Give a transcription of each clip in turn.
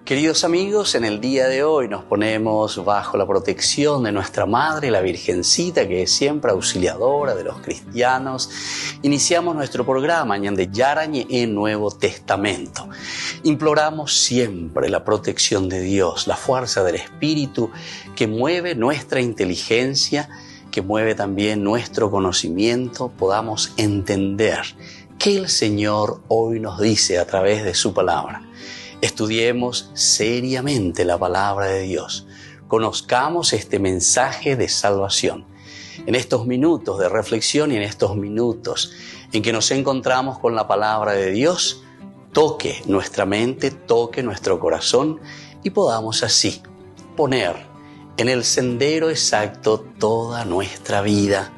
Queridos amigos, en el día de hoy nos ponemos bajo la protección de nuestra Madre, la Virgencita, que es siempre auxiliadora de los cristianos. Iniciamos nuestro programa Ñande Yarañe en Nuevo Testamento. Imploramos siempre la protección de Dios, la fuerza del Espíritu que mueve nuestra inteligencia, que mueve también nuestro conocimiento, podamos entender qué el Señor hoy nos dice a través de su palabra. Estudiemos seriamente la palabra de Dios. Conozcamos este mensaje de salvación. En estos minutos de reflexión y en estos minutos en que nos encontramos con la palabra de Dios, toque nuestra mente, toque nuestro corazón y podamos así poner en el sendero exacto toda nuestra vida.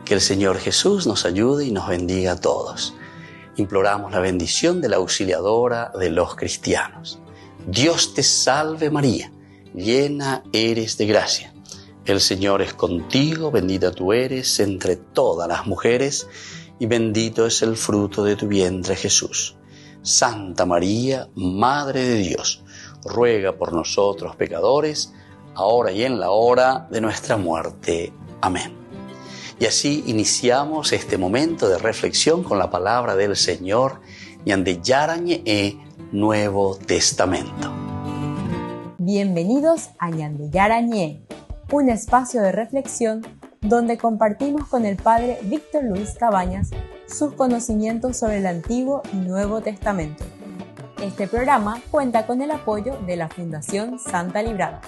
Que el Señor Jesús nos ayude y nos bendiga a todos. Imploramos la bendición de la auxiliadora de los cristianos. Dios te salve María, llena eres de gracia. El Señor es contigo, bendita tú eres entre todas las mujeres y bendito es el fruto de tu vientre Jesús. Santa María, Madre de Dios, ruega por nosotros pecadores, ahora y en la hora de nuestra muerte. Amén. Y así iniciamos este momento de reflexión con la palabra del Señor, Ñande Yarañe Nuevo Testamento. Bienvenidos a Ñande Yarañe, un espacio de reflexión donde compartimos con el Padre Víctor Luis Cabañas sus conocimientos sobre el Antiguo y Nuevo Testamento. Este programa cuenta con el apoyo de la Fundación Santa Librada.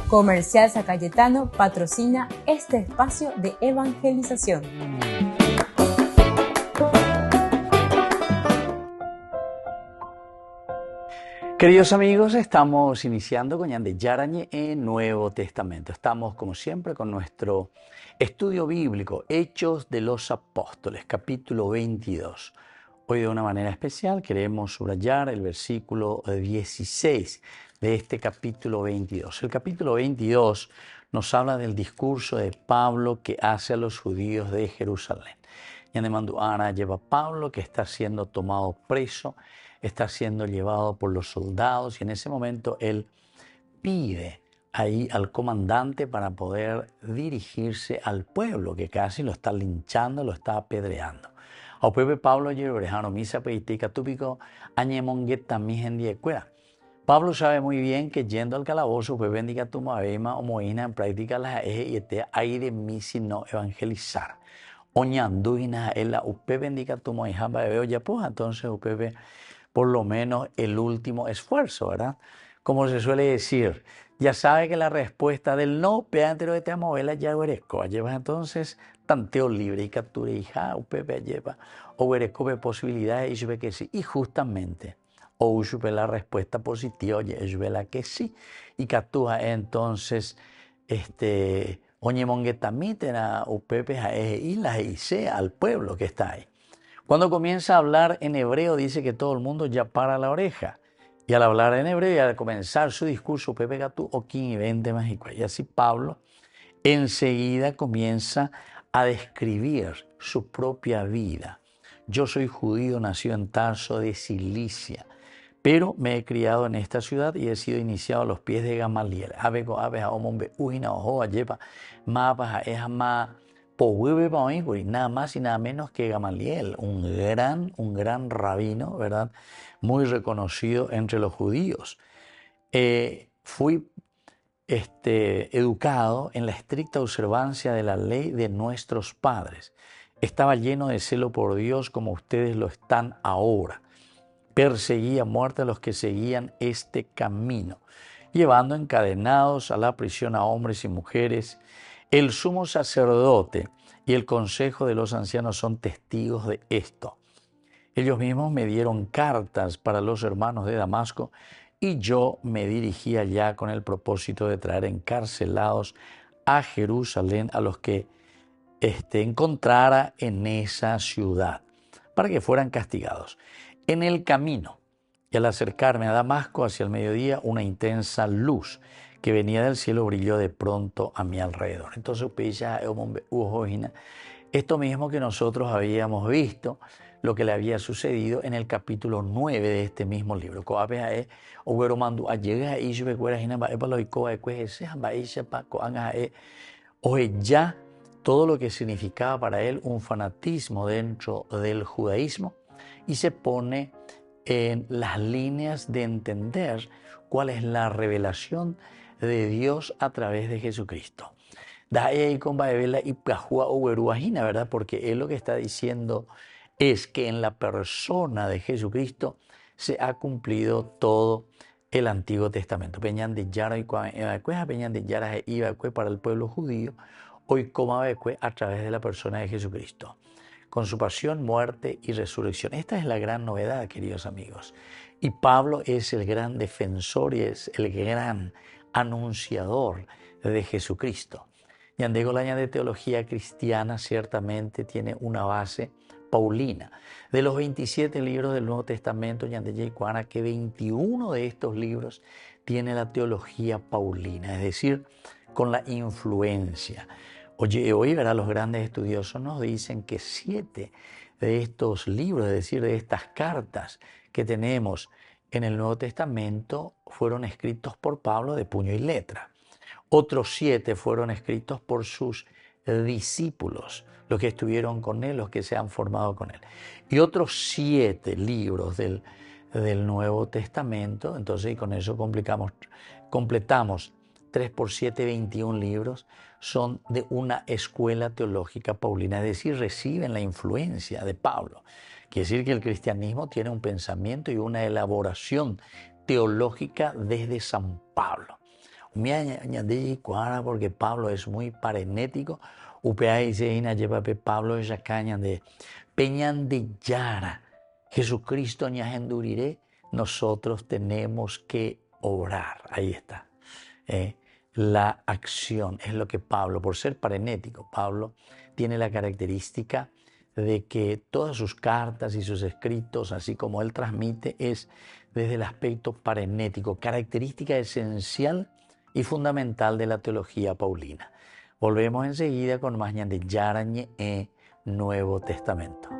Comercial San Cayetano patrocina este espacio de evangelización. Queridos amigos, estamos iniciando con Ñande Yarañe en Nuevo Testamento. Estamos, como siempre, con nuestro estudio bíblico, Hechos de los Apóstoles, capítulo 22. Hoy, de una manera especial, queremos subrayar el versículo 16 de este capítulo 22. El capítulo 22 nos habla del discurso de Pablo que hace a los judíos de Jerusalén. Ñande Manduara lleva a Pablo, que está siendo tomado preso, está siendo llevado por los soldados, y en ese momento él pide ahí al comandante para poder dirigirse al pueblo, que casi lo está linchando, lo está apedreando. Au pueblo Pablo orejano misa peitica túpico añemongueta mi gendiekuera. Pablo sabe muy bien que yendo al calabozo, pues bendiga tu mavema o moina en práctica las eje y este aire misi no evangelizar. Oñanduina en la UP bendiga tu moija veo ya pues entonces UP por lo menos el último esfuerzo, ¿verdad? Como se suele decir, ya sabe que la respuesta del no, peantero de te amovela ya hueresco, llevas entonces tanteo libre y captura hija UP lleva o hueresco de posibilidades y sube que sí, y justamente o usupe la respuesta positiva, oye, es la que sí. Y catúa entonces, oñe monguetamítera, upepe y la hice al pueblo que está ahí. Cuando comienza a hablar en hebreo, dice que todo el mundo ya para la oreja. Y al hablar en hebreo y al comenzar su discurso, upepe gatú, oquín y 20 mágico. Y así Pablo enseguida comienza a describir su propia vida. Yo soy judío, nacido en Tarso de Cilicia, pero me he criado en esta ciudad y he sido iniciado a los pies de Gamaliel. Nada más y nada menos que Gamaliel, un gran rabino, ¿verdad? Muy reconocido entre los judíos. Fui educado en la estricta observancia de la ley de nuestros padres. Estaba lleno de celo por Dios como ustedes lo están ahora. Perseguía a muerte a los que seguían este camino, llevando encadenados a la prisión a hombres y mujeres. El sumo sacerdote y el consejo de los ancianos son testigos de esto. Ellos mismos me dieron cartas para los hermanos de Damasco y yo me dirigí allá con el propósito de traer encarcelados a Jerusalén a los que encontrara en esa ciudad, para que fueran castigados. En el camino, y al acercarme a Damasco hacia el mediodía, una intensa luz que venía del cielo brilló de pronto a mi alrededor. Entonces, esto mismo que nosotros habíamos visto lo que le había sucedido en el capítulo 9 de este mismo libro. Oye, ya todo lo que significaba para él un fanatismo dentro del judaísmo y se pone en las líneas de entender cuál es la revelación de Dios a través de Jesucristo. ¿Verdad? Porque él lo que está diciendo es que en la persona de Jesucristo se ha cumplido todo el Antiguo Testamento. Para el pueblo judío, hoy a través de la persona de Jesucristo, con su pasión, muerte y resurrección. Esta es la gran novedad, queridos amigos. Y Pablo es el gran defensor y es el gran anunciador de Jesucristo. Yandego la de teología cristiana ciertamente tiene una base paulina. De los 27 libros del Nuevo Testamento, que 21 de estos libros tiene la teología paulina, es decir, con la influencia. Hoy verá, los grandes estudiosos nos dicen que 7 de estos libros, es decir, de estas cartas que tenemos en el Nuevo Testamento, fueron escritos por Pablo de puño y letra. Otros 7 fueron escritos por sus discípulos, los que estuvieron con él, los que se han formado con él. Y otros 7 libros del Nuevo Testamento, entonces, y con eso completamos 3 por 7, 21 libros, son de una escuela teológica paulina, es decir, reciben la influencia de Pablo. Quiere decir que el cristianismo tiene un pensamiento y una elaboración teológica desde San Pablo. Me añadí porque Pablo es muy parenético. Pablo es caña de peñan de Yara. Jesucristo ñajenduriré. Nosotros tenemos que orar. Ahí está. La acción es lo que Pablo, por ser parenético, Pablo tiene la característica de que todas sus cartas y sus escritos, así como él transmite, es desde el aspecto parenético, característica esencial y fundamental de la teología paulina. Volvemos enseguida con más de Yarañe Nuevo Testamento.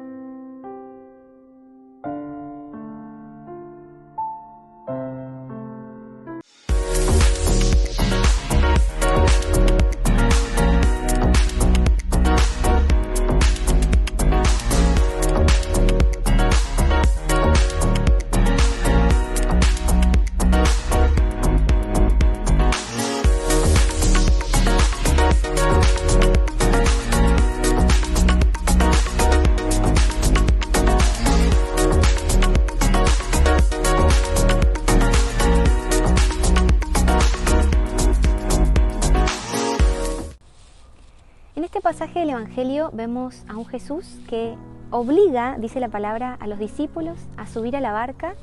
Pasaje del Evangelio vemos a un Jesús que obliga, dice la palabra, a los discípulos a subir a la barca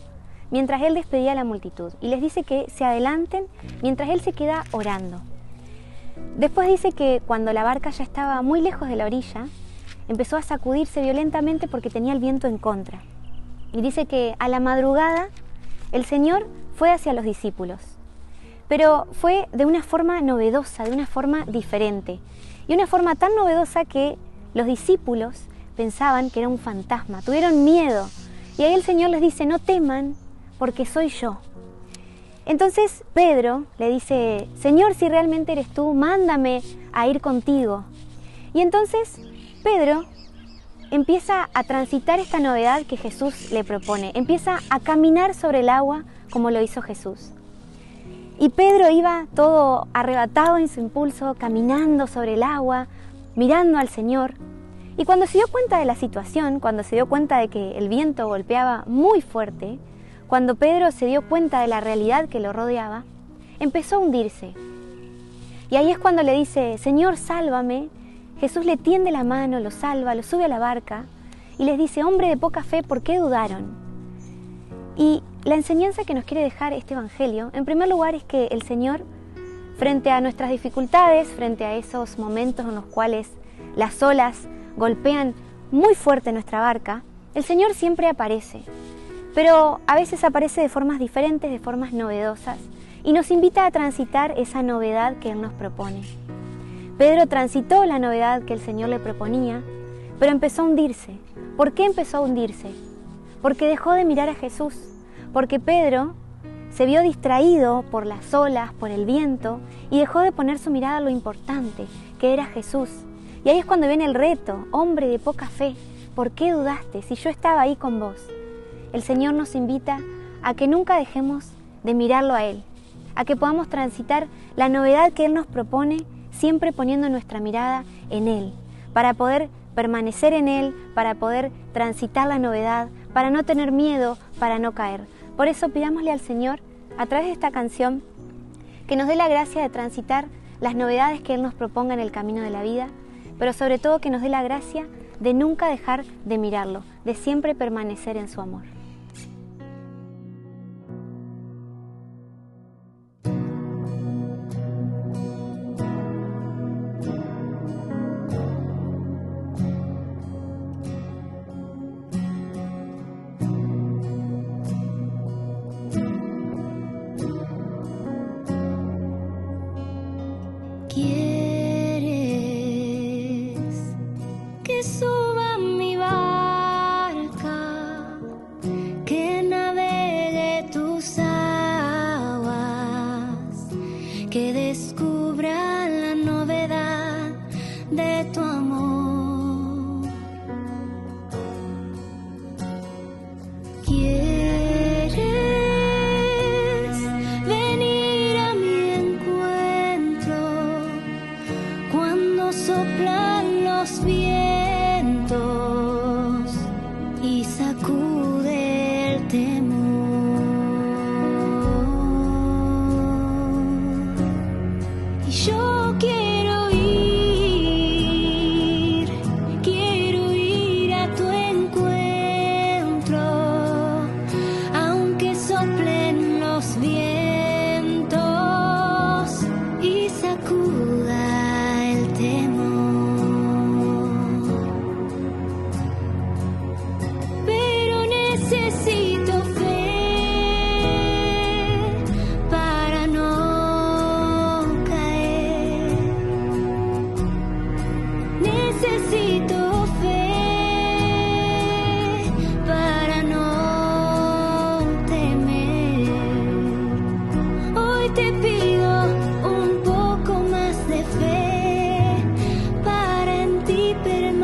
mientras él despedía a la multitud y les dice que se adelanten mientras él se queda orando. Después dice que cuando la barca ya estaba muy lejos de la orilla, empezó a sacudirse violentamente porque tenía el viento en contra. Y dice que a la madrugada el Señor fue hacia los discípulos, pero fue de una forma novedosa, de una forma diferente. Y una forma tan novedosa que los discípulos pensaban que era un fantasma, tuvieron miedo. Y ahí el Señor les dice, no teman, porque soy yo. Entonces Pedro le dice, Señor, si realmente eres tú, mándame a ir contigo. Y entonces Pedro empieza a transitar esta novedad que Jesús le propone. Empieza a caminar sobre el agua como lo hizo Jesús. Y Pedro iba todo arrebatado en su impulso, caminando sobre el agua, mirando al Señor. Y cuando se dio cuenta de la situación, cuando se dio cuenta de que el viento golpeaba muy fuerte, cuando Pedro se dio cuenta de la realidad que lo rodeaba, empezó a hundirse. Y ahí es cuando le dice, Señor, sálvame. Jesús le tiende la mano, lo salva, lo sube a la barca y les dice, hombre de poca fe, ¿por qué dudaron? Y la enseñanza que nos quiere dejar este Evangelio, en primer lugar, es que el Señor, frente a nuestras dificultades, frente a esos momentos en los cuales las olas golpean muy fuerte nuestra barca, el Señor siempre aparece, pero a veces aparece de formas diferentes, de formas novedosas, y nos invita a transitar esa novedad que Él nos propone. Pedro transitó la novedad que el Señor le proponía, pero empezó a hundirse. ¿Por qué empezó a hundirse? Porque dejó de mirar a Jesús, porque Pedro se vio distraído por las olas, por el viento, y dejó de poner su mirada a lo importante, que era Jesús. Y ahí es cuando viene el reto: hombre de poca fe, ¿por qué dudaste si yo estaba ahí con vos? El Señor nos invita a que nunca dejemos de mirarlo a Él, a que podamos transitar la novedad que Él nos propone, siempre poniendo nuestra mirada en Él, para poder permanecer en Él, para poder transitar la novedad, para no tener miedo, para no caer. Por eso pidámosle al Señor, a través de esta canción, que nos dé la gracia de transitar las novedades que Él nos proponga en el camino de la vida, pero sobre todo que nos dé la gracia de nunca dejar de mirarlo, de siempre permanecer en su amor. ¿Quieres que suba mi barca, que navegue tus aguas, que descubra la novedad de tu amor? ¿Quieres venir a mi encuentro cuando soplan los vientos y sacude el temor? Y yo quiero ir a tu encuentro, aunque soplen los vientos y sacuda el temor. Pero necesito fe para no caer. Necesito fe para no temer. Hoy te pido un poco más de fe para en ti permanecer.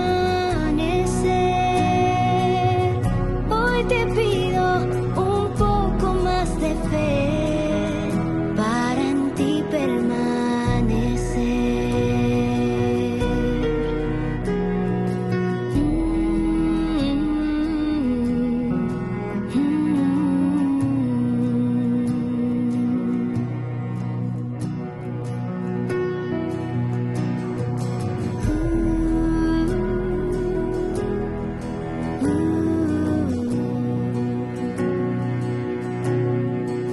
Hoy te pido un poco más de fe para en ti permanecer.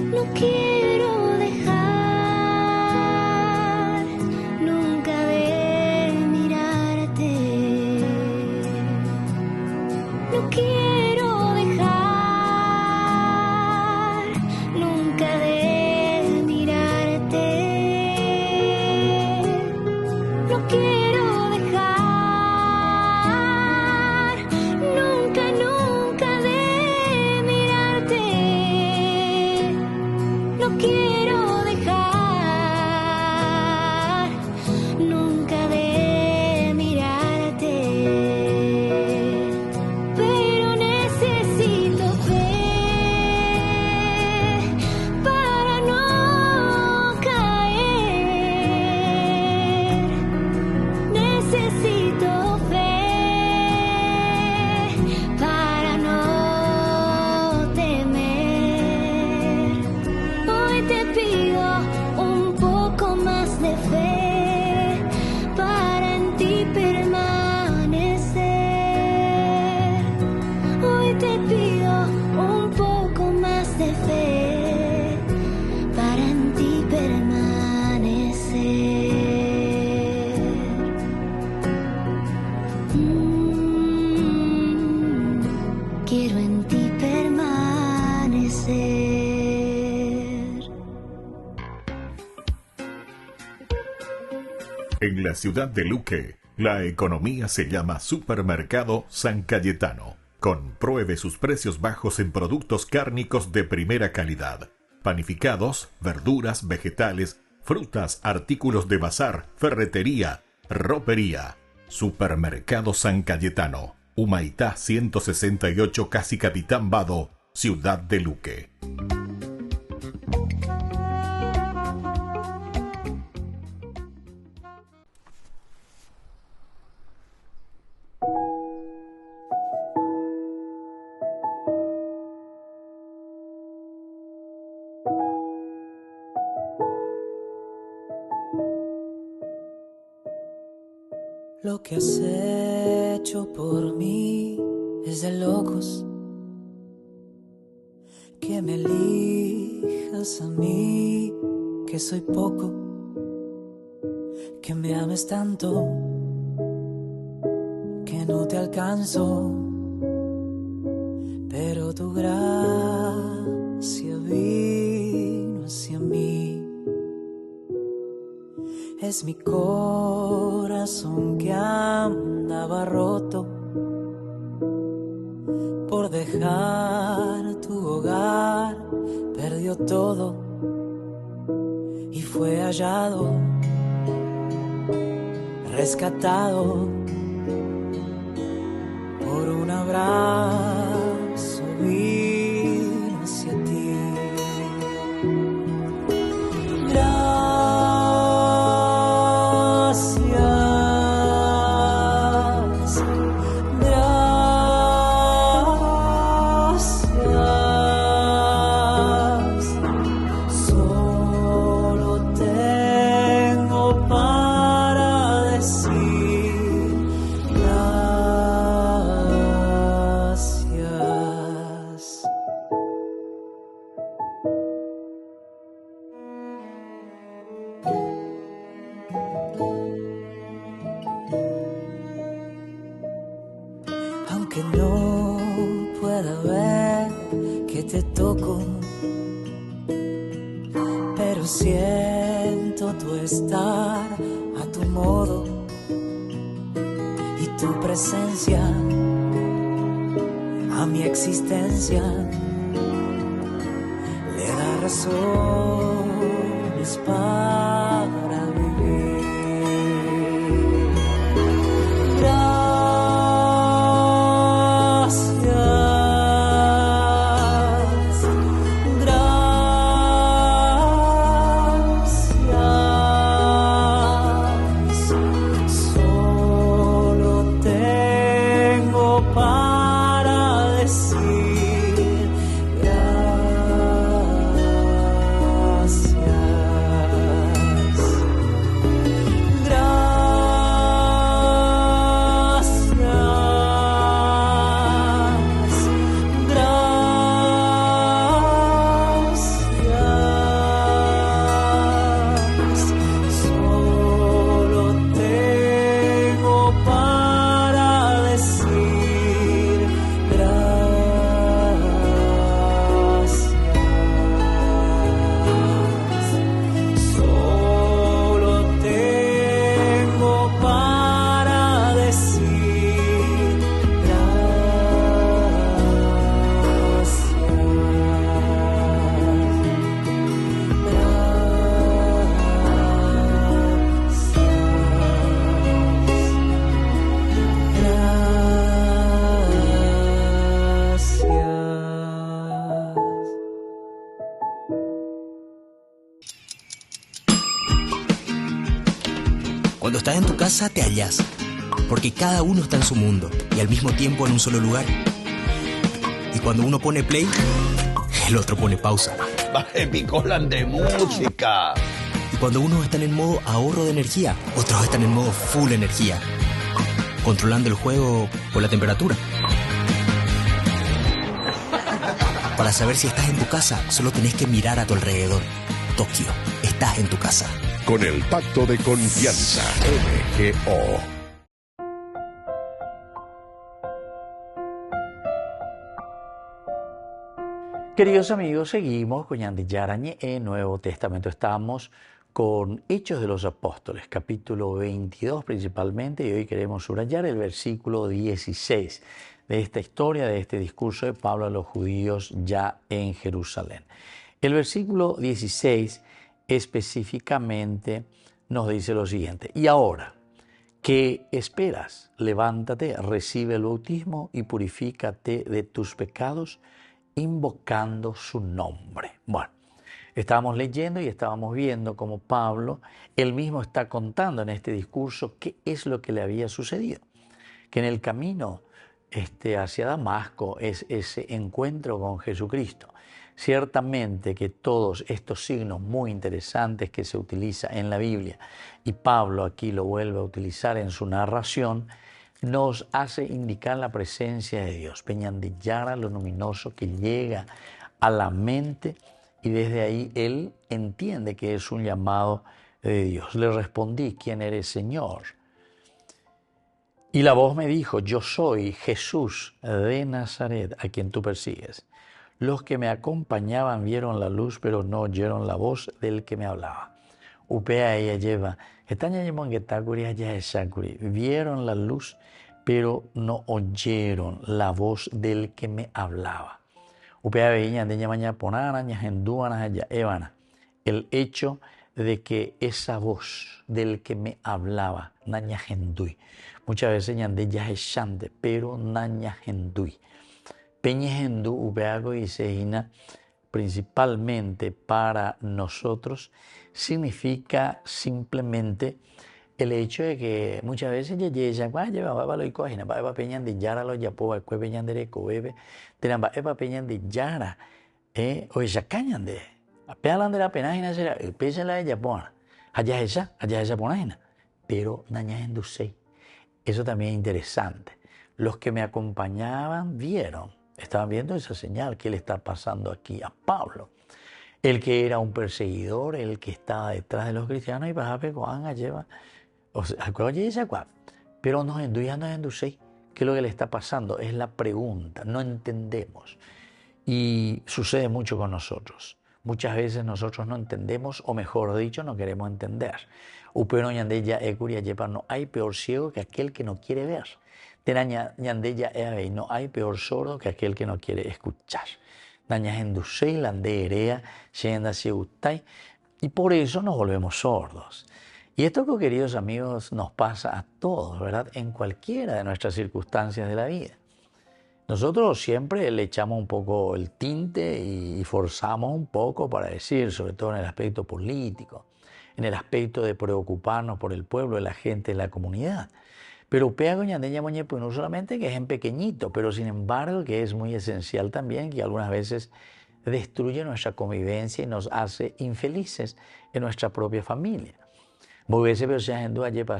No quiero dejar nunca de mirarte. No quiero dejar nunca de mirarte. No quiero dejar nunca, nunca de mirarte. No quiero dejar nunca de mirarte. Pero necesito fe para no caer. Necesito fe para no temer. Hoy te pido un poco más de fe para en ti permanecer. Hoy te pido un poco más de fe para en ti permanecer. Quiero en ti permanecer. En la ciudad de Luque, La economía se llama Supermercado San Cayetano. Compruebe sus precios bajos en productos cárnicos de primera calidad. Panificados, verduras, vegetales, frutas, artículos de bazar, ferretería, ropería. Supermercado San Cayetano. Humaitá 168, Casi Capitán Vado, Ciudad de Luque. Lo que has hecho por mí es de locos. Que me elijas a mí, que soy poco. Que me ames tanto, que no te alcanzo. Pero tu gracia vino hacia mí. Es mi corazón que andaba roto por dejar tu hogar, perdió todo y fue hallado, rescatado por un abrazo, vino hacia ti. Aunque no pueda ver que te toco, pero siento tu estar a tu modo y tu presencia a mi existencia le da razones para vivir. Cuando estás en tu casa te hallas, porque cada uno está en su mundo y al mismo tiempo en un solo lugar. Y cuando uno pone play, el otro pone pausa. Baje picolan de música. Y cuando unos están en modo ahorro de energía, otros están en modo full energía, controlando el juego por la temperatura. Para saber si estás en tu casa, solo tenés que mirar a tu alrededor. Tokio, estás en tu casa. Con el Pacto de Confianza, MGO. Queridos amigos, seguimos con Ñande Yarañe en Nuevo Testamento. Estamos con Hechos de los Apóstoles, capítulo 22 principalmente, y hoy queremos subrayar el versículo 16 de esta historia, de este discurso de Pablo a los judíos ya en Jerusalén. El versículo 16 específicamente nos dice lo siguiente: y ahora, ¿qué esperas? Levántate, recibe el bautismo y purifícate de tus pecados, invocando su nombre. Bueno, estábamos leyendo y estábamos viendo cómo Pablo, él mismo está contando en este discurso qué es lo que le había sucedido. Que en el camino hacia Damasco es ese encuentro con Jesucristo. Ciertamente que todos estos signos muy interesantes que se utilizan en la Biblia, y Pablo aquí lo vuelve a utilizar en su narración, nos hace indicar la presencia de Dios. Peñandillara, lo luminoso que llega a la mente, y desde ahí él entiende que es un llamado de Dios. Le respondí: ¿quién eres, Señor? Y la voz me dijo: yo soy Jesús de Nazaret, a quien tú persigues. Los que me acompañaban vieron la luz, pero no oyeron la voz del que me hablaba. Upea ella lleva. Vieron la luz, pero no oyeron la voz del que me hablaba. El hecho de que esa voz del que me hablaba, muchas veces ñande ya es shante, pero nañahendui. Peñehendú upeago y seina, principalmente para nosotros, significa simplemente el hecho de que muchas veces ya lleva lo cogina para peñan de yara lo yapo que peñan de cobebe tenamba epa peñan de yara o esa cañan de apealan de la penagina será pese la de yapona allá esa ponagina, pero naña en dulce. Eso también es interesante. Los que me acompañaban estaban viendo esa señal que le está pasando aquí a Pablo. El que era un perseguidor, el que estaba detrás de los cristianos, y para pecoan lleva, pero nos enduce. ¿Qué es lo que le está pasando? Es la pregunta, no entendemos. Y sucede mucho con nosotros. Muchas veces nosotros no entendemos, o mejor dicho, no queremos entender. No hay peor ciego que aquel que no quiere ver. No hay peor sordo que aquel que no quiere escuchar. Y por eso nos volvemos sordos. Y esto, queridos amigos, nos pasa a todos, ¿verdad? En cualquiera de nuestras circunstancias de la vida. Nosotros siempre le echamos un poco el tinte y forzamos un poco para decir, sobre todo en el aspecto político, en el aspecto de preocuparnos por el pueblo, la gente, la comunidad. Pero no solamente que es en pequeñito, pero sin embargo que es muy esencial también, que algunas veces destruye nuestra convivencia y nos hace infelices en nuestra propia familia. Muchas veces, pero sea en duda, lleva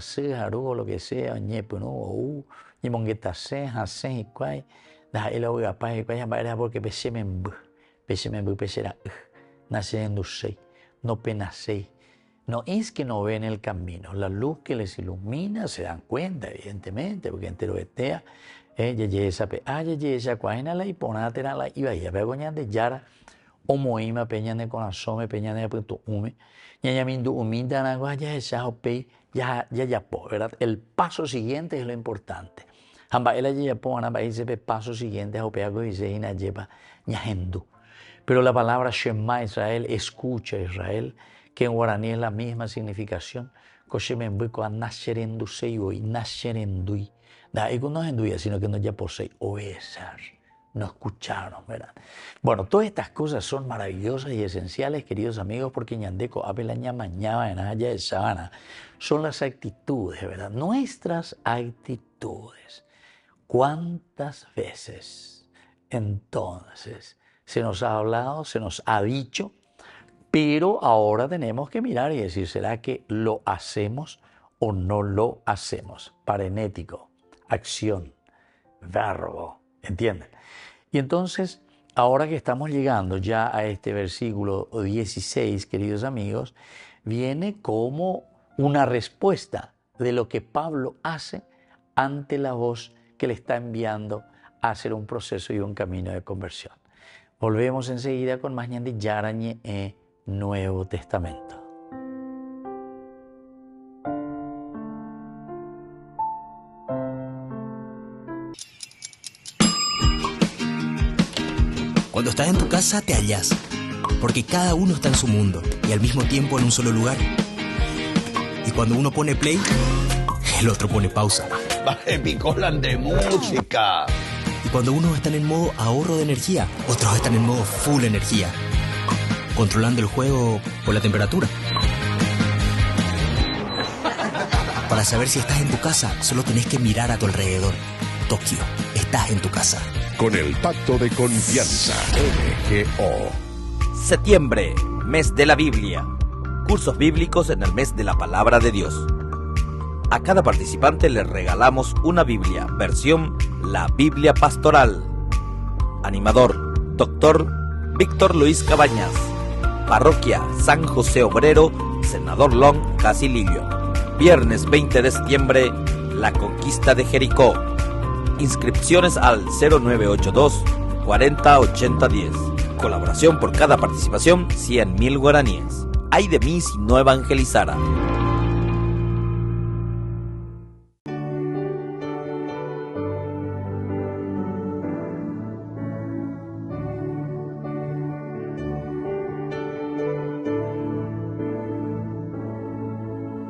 o lo que sea, y monguetase, hasen y cuay, da el agua capaz y cuay, porque pesera, nace en dulce, no penase. No es que no ven el camino, la luz que les ilumina se dan cuenta, evidentemente, porque entero etea, la y ponatera la y vaya, pegoñan de yara, o moima peñan de corazón, peñan de punto hume, ñañamindu humida nagua ya esa opei, ya, ¿verdad? El paso siguiente es lo importante. Hamba el ya po, anamba ese paso siguiente, opeago y se ina lleva ñajendu. Pero la palabra Shema Israel, escucha Israel, que en guaraní es la misma significación, sino que no ya posee obedecer, no escucharon, ¿verdad? Bueno, todas estas cosas son maravillosas y esenciales, queridos amigos, porque ñandeco, apelaña mañana en haya de sabana, son las actitudes, ¿verdad? Nuestras actitudes. ¿Cuántas veces entonces se nos ha hablado, se nos ha dicho? Pero ahora tenemos que mirar y decir, ¿será que lo hacemos o no lo hacemos? Parenético, acción, verbo, ¿entienden? Y entonces, ahora que estamos llegando ya a este versículo 16, queridos amigos, viene como una respuesta de lo que Pablo hace ante la voz que le está enviando a hacer un proceso y un camino de conversión. Volvemos enseguida con más ñandi yarañe Nuevo Testamento. Cuando estás en tu casa te hallas, porque cada uno está en su mundo y al mismo tiempo en un solo lugar. Y cuando uno pone play, el otro pone pausa. Picolan de música. Y cuando unos están en modo ahorro de energía, otros están en modo full energía, controlando el juego por la temperatura. Para saber si estás en tu casa, solo tenés que mirar a tu alrededor. Tokio, estás en tu casa. Con el Pacto de Confianza, MGO. Septiembre, mes de la Biblia. Cursos bíblicos en el mes de la Palabra de Dios. A cada participante le regalamos una Biblia, versión La Biblia Pastoral. Animador, Dr. Víctor Luis Cabañas. Parroquia San José Obrero, Senador Long, Casilillo. Viernes 20 de septiembre, La Conquista de Jericó. Inscripciones al 0982 40 80 10. Colaboración por cada participación, 100.000 guaraníes. Ay de mí si no evangelizara.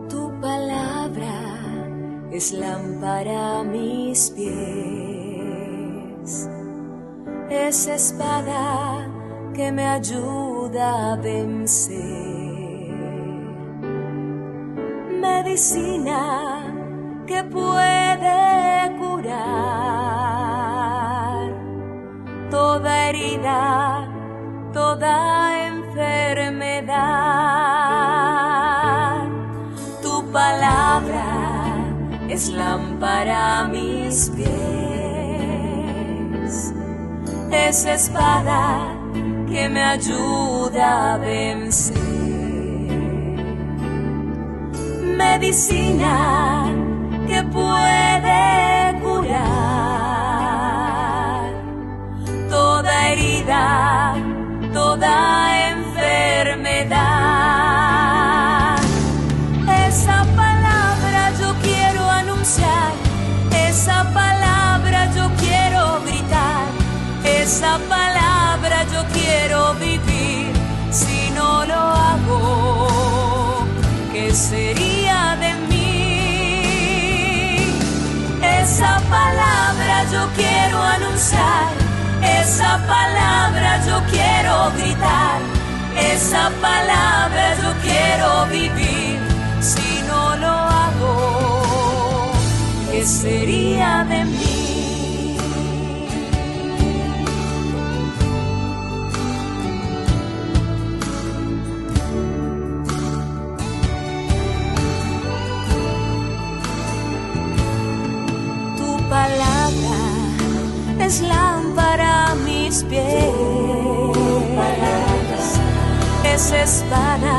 Tu palabra es lámpara a mis pies, es espada que me ayuda a vencer, medicina que puede curar toda herida, toda enfermedad. Tu palabra es lámpara a mis pies, es espada que me ayuda a vencer, medicina que puede curar toda herida, toda enfermedad. Esa palabra yo quiero anunciar, esa palabra yo quiero gritar, esa palabra yo quiero vivir. Si no lo hago, ¿qué sería de mí? Esa palabra yo quiero anunciar, esa palabra yo quiero gritar, esa palabra yo quiero vivir. Si no lo hago, ¿qué sería de mí? Tu palabra es lámpara a mis pies, es espada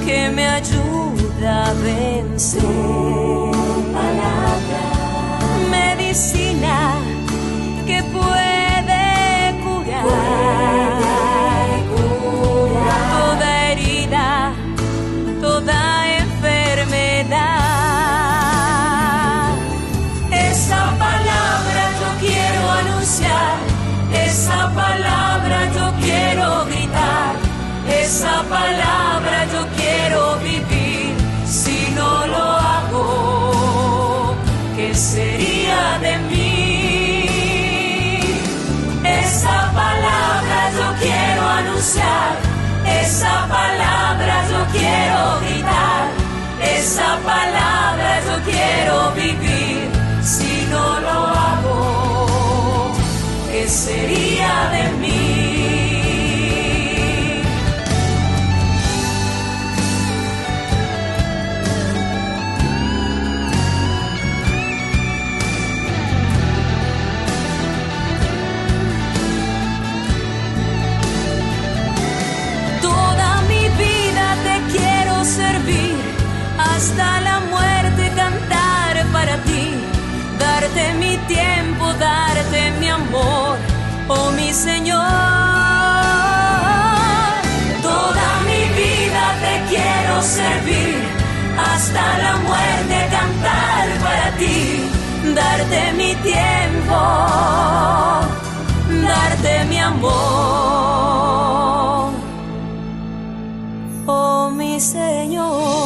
que me ayuda a vencer, medicina que puede curar toda herida, toda enfermedad. Esa palabra yo quiero anunciar, esa palabra yo quiero gritar, esa palabra yo quiero vivir. Si no lo hago, ¿qué sería de mí? Esa palabra yo quiero anunciar, esa palabra yo quiero gritar, esa palabra yo quiero vivir. Si no lo hago, ¿qué sería de mí? Toda mi vida te quiero servir, hasta la muerte cantar para ti, darte mi tiempo, darte mi amor, oh mi Señor. Toda mi vida te quiero servir, hasta la muerte cantar para ti, darte mi tiempo, darte darte mi amor. Oh, mi Señor.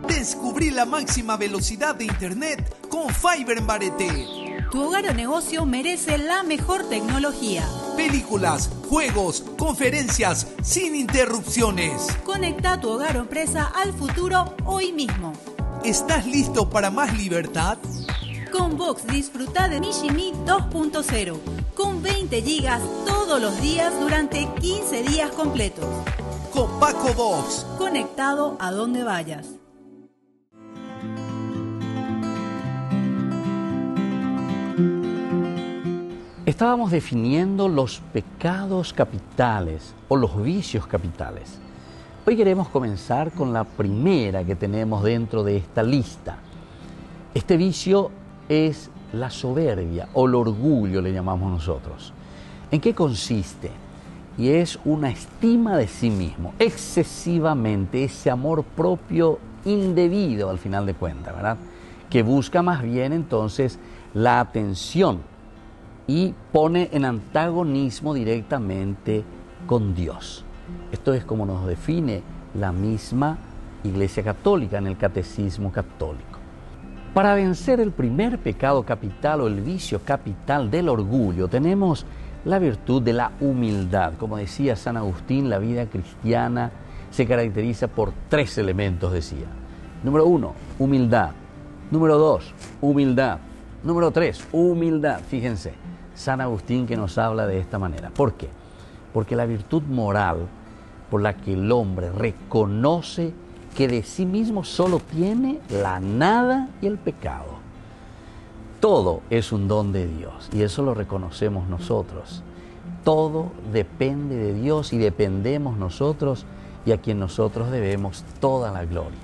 Descubrí la máxima velocidad de internet con Fiber en Barete. Tu hogar o negocio merece la mejor tecnología. Películas, juegos, conferencias, sin interrupciones. Conecta tu hogar o empresa al futuro hoy mismo. ¿Estás listo para más libertad? Con Vox disfruta de Mishimi 2.0 con 20 gigas todos los días durante 15 días completos. Con Paco Vox. Conectado a donde vayas. Estábamos definiendo los pecados capitales o los vicios capitales. Hoy queremos comenzar con la primera que tenemos dentro de esta lista. Este vicio es la soberbia o el orgullo, le llamamos nosotros. ¿En qué consiste? Y es una estima de sí mismo, excesivamente, ese amor propio indebido al final de cuentas, ¿verdad? Que busca más bien entonces la atención y pone en antagonismo directamente con Dios. Esto es como nos define la misma Iglesia Católica en el Catecismo Católico. Para vencer el primer pecado capital o el vicio capital del orgullo, tenemos la virtud de la humildad. Como decía San Agustín, la vida cristiana se caracteriza por 3 elementos, decía. Número 1, humildad. Número 2, humildad. Número 3, humildad. Fíjense, San Agustín que nos habla de esta manera. ¿Por qué? Porque la virtud moral por la que el hombre reconoce que de sí mismo solo tiene la nada y el pecado. Todo es un don de Dios y eso lo reconocemos nosotros. Todo depende de Dios y dependemos nosotros y a quien nosotros debemos toda la gloria.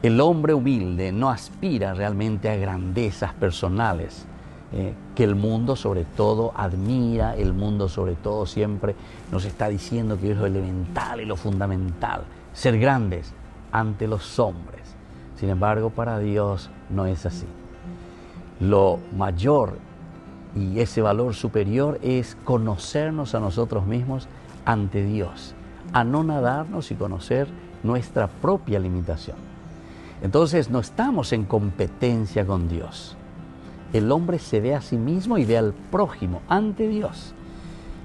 El hombre humilde no aspira realmente a grandezas personales, que el mundo sobre todo admira, el mundo sobre todo siempre nos está diciendo que es lo elemental y lo fundamental, ser grandes ante los hombres. Sin embargo, para Dios no es así. Lo mayor y ese valor superior es conocernos a nosotros mismos ante Dios, anonadarnos y conocer nuestra propia limitación. Entonces no estamos en competencia con Dios. El hombre se ve a sí mismo y ve al prójimo ante Dios.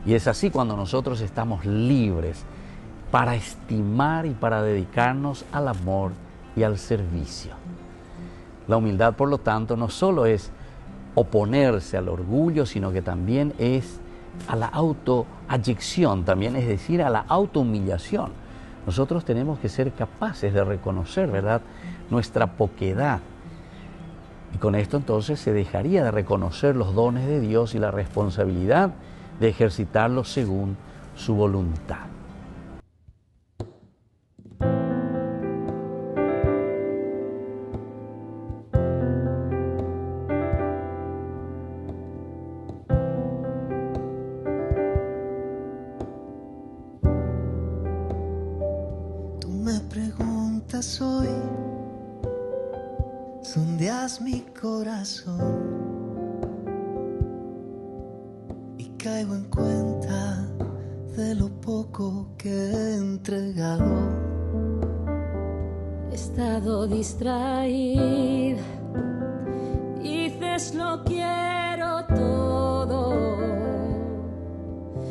Y es así cuando nosotros estamos libres para estimar y para dedicarnos al amor y al servicio. La humildad, por lo tanto, no solo es oponerse al orgullo, sino que también es a la autoayección, también es decir, a la autohumillación. Nosotros tenemos que ser capaces de reconocer, ¿verdad?, nuestra poquedad. Y con esto entonces se dejaría de reconocer los dones de Dios y la responsabilidad de ejercitarlos según su voluntad. Tú me preguntas hoy, sondeas mi corazón y caigo en cuenta de lo poco que he entregado. He estado distraída y dices lo quiero todo.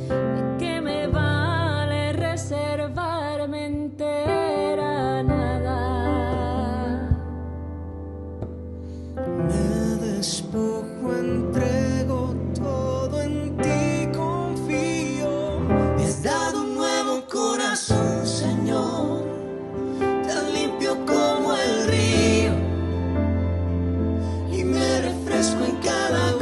¿De qué me vale reservarme entera nada? Me despojo, entrego todo, en ti confío. Me has dado un nuevo corazón, Señor, tan limpio como el río, y me refresco en cada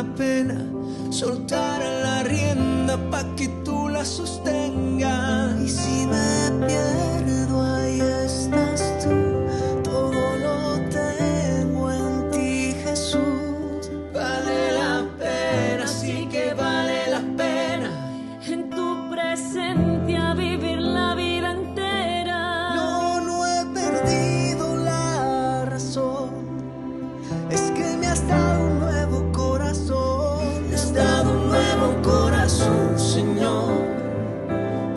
la pena soltar la rienda pa' que tú la sostengas. Y si me pierdo, ahí estás tú, todo lo tengo en ti, Jesús. Vale la pena, sí que vale la pena. En tu presencia vivir la vida entera. No he perdido la razón. Es que me has dado un nuevo corazón. Me has dado un nuevo corazón, Señor,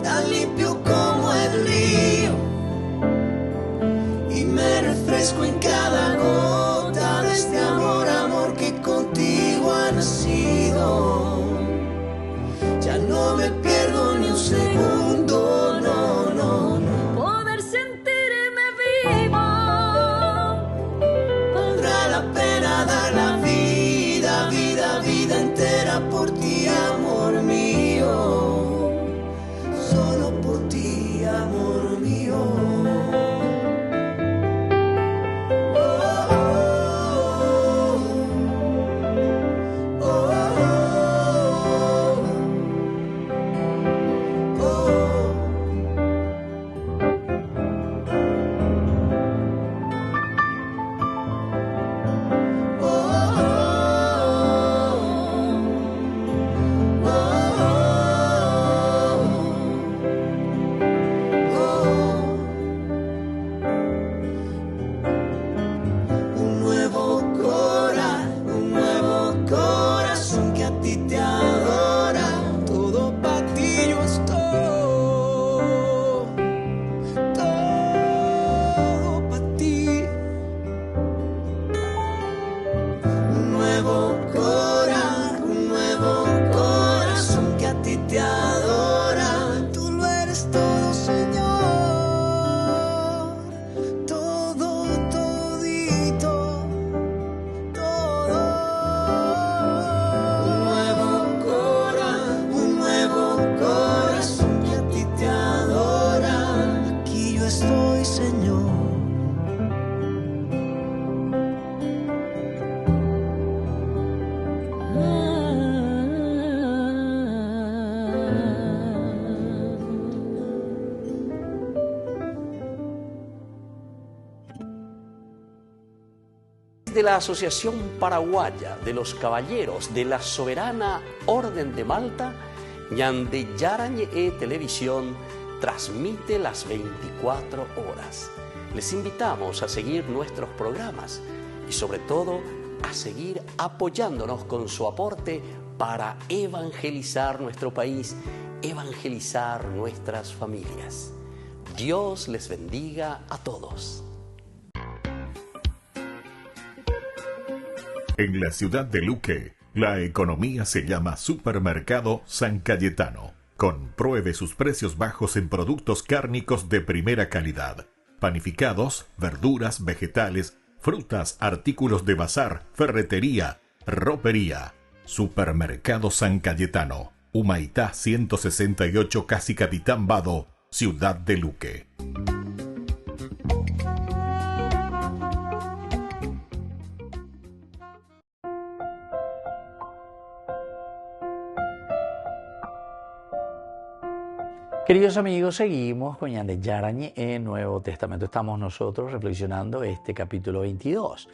tan limpio como el río. Y me refresco en cada gota de este amor, amor que contigo ha nacido. Ya no me pierdo ni un segundo, no, no, no. Poder sentirme vivo. Valdrá la pena dar la vida, vida, vida entera por ti, amor mío. Solo por ti, amor mío. Un nuevo corazón que a ti te adora. Todo pa' ti yo estoy. Todo pa' ti. Un nuevo corazón que a ti te adora. Tú lo eres todo, Señor. Todo, todito. Un nuevo corazón que a ti te adora. Aquí yo estoy, Señor. De la Asociación Paraguaya de los Caballeros de la Soberana Orden de Malta, Ñande Yarañe Televisión transmite las 24 horas. Les invitamos a seguir nuestros programas y sobre todo a seguir apoyándonos con su aporte para evangelizar nuestro país, evangelizar nuestras familias. Dios les bendiga a todos. En la ciudad de Luque, la economía se llama Supermercado San Cayetano. Compruebe sus precios bajos en productos cárnicos de primera calidad. Panificados, verduras, vegetales, frutas, artículos de bazar, ferretería, ropería. Supermercado San Cayetano. Humaitá 168, Casi Capitán Vado, ciudad de Luque. Queridos amigos, seguimos con Ñande Yarañe en Nuevo Testamento. Estamos nosotros reflexionando este capítulo 22,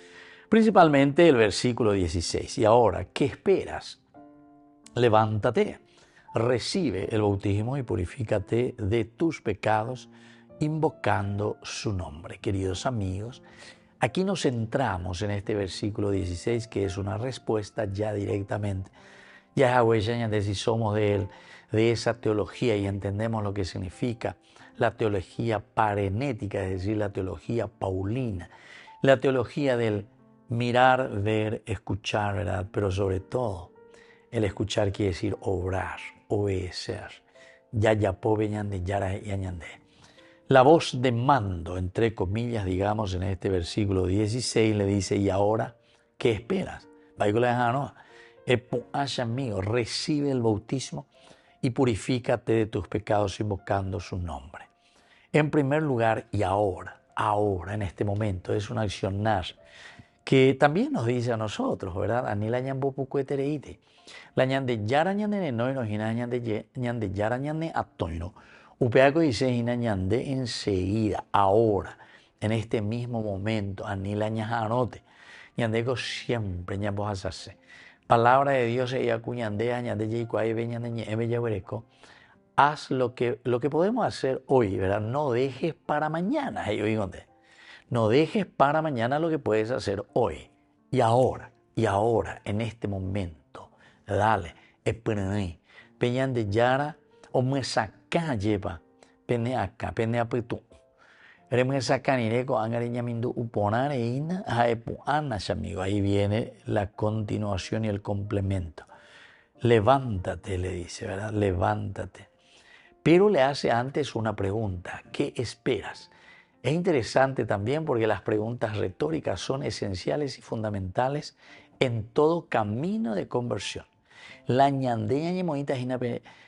principalmente el versículo 16. Y ahora, ¿qué esperas? Levántate, recibe el bautismo y purifícate de tus pecados, invocando su nombre. Queridos amigos, aquí nos centramos en este versículo 16, que es una respuesta ya directamente. Yahweh Ñande, si somos de él, de esa teología y entendemos lo que significa la teología parenética, es decir, la teología paulina, la teología del mirar, ver, escuchar, ¿verdad? Pero sobre todo, el escuchar quiere decir obrar, obedecer. Yayapobe Ñande Yara y Ñande. La voz de mando, entre comillas, digamos, en este versículo 16 le dice, ¿y ahora qué esperas? Mío, recibe el bautismo y purifícate de tus pecados invocando su nombre. En primer lugar, y ahora, en este momento, es un accionar que también nos dice a nosotros, ¿verdad? Ani la ñambo puku etereite. La ñande yara ñande no nos hina ñande yara ñande atoino. Upeaco dice hina ñande enseguida, ahora, en este mismo momento, ani la ñajanote. Ñandego siempre ñambo hasase. Palabra de Dios ella cuñandea ñande yikuai ve ñande ebe yahuereco. Haz lo que podemos hacer hoy, ¿verdad? No dejes para mañana. No dejes para mañana lo que puedes hacer hoy. Y ahora, en este momento. Dale, espérame. Peñan de yara o me saca lleva. Pene acá, pene apitu. Me sacan ireco angariña mindu uponare ina haepu anas, amigo. Ahí viene la continuación y el complemento. Levántate, le dice, ¿verdad? Levántate. Pero le hace antes una pregunta. ¿Qué esperas? Es interesante también porque las preguntas retóricas son esenciales y fundamentales en todo camino de conversión. La ñande